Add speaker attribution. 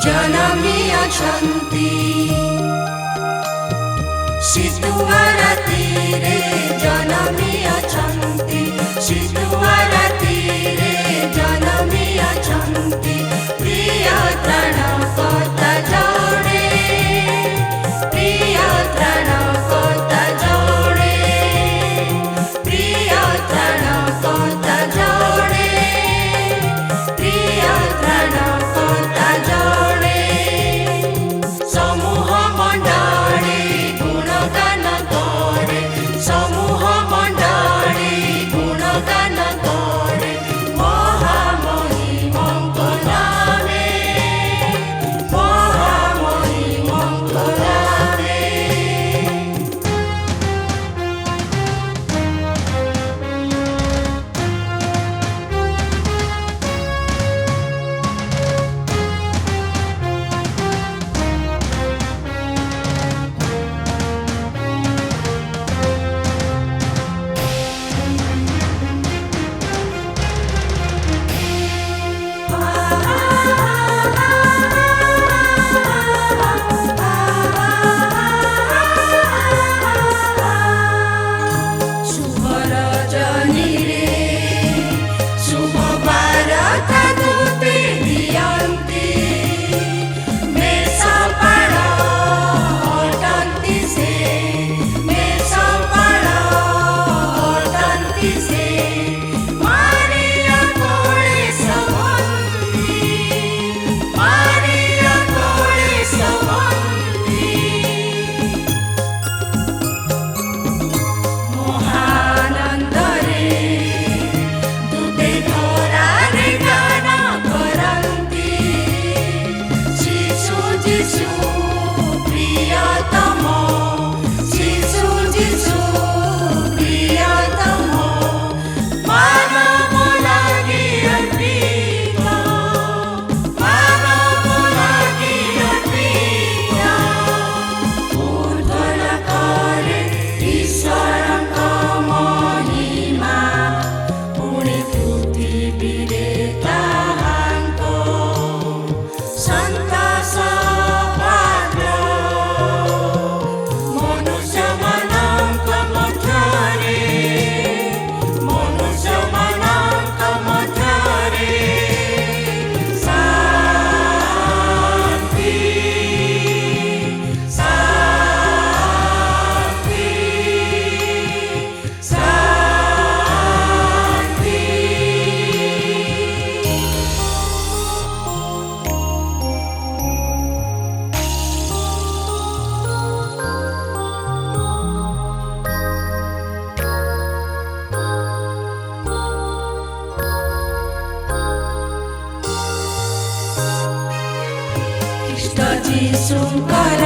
Speaker 1: जनमी अछंती सितुआर तीरे जनमी अछंती सितुआर तीरे जनमी अछंती प्रिय त्राणकर्ता जड़े प्रिय त्राणकर्ता जड़े प्रिय त्राणकर्ता जड़े प्रिय त्राणकर्ता जड़े समूह मंडली गुणगान करे समूह मंडली गुणगान करे महामहिमंक नामे महामहिमंक नामे। शुभ रजनी रे शुभ बारता दूते दियंती मेष पाड़ अटंती से मेष पाड़ अटंती से मारिया कोळे सवंती मारिया कोळे सवंती महानंदरे दूते धरारे गान करंती शिशु जिशु प्रियतम शिशु जिशु प्रियतम मानव लागि अर्पित मानव लागि अर्पित ऊर्ध्वन करे ईश्वरଙ୍କ महिमा पुଣି पृथिवीरे ताहाଙ୍କ सन्तोष पात्र मनुष्यମାନଙ୍କ ମଧ୍ୟରେ मनुष्यମାନଙ୍କ ମଧ୍ୟରେ ଶାନ୍ତି ଶାନ୍ତି ଶାନ୍ତି। ଖ୍ରୀଷ୍ଟ ଯୀଶୁଙ୍କର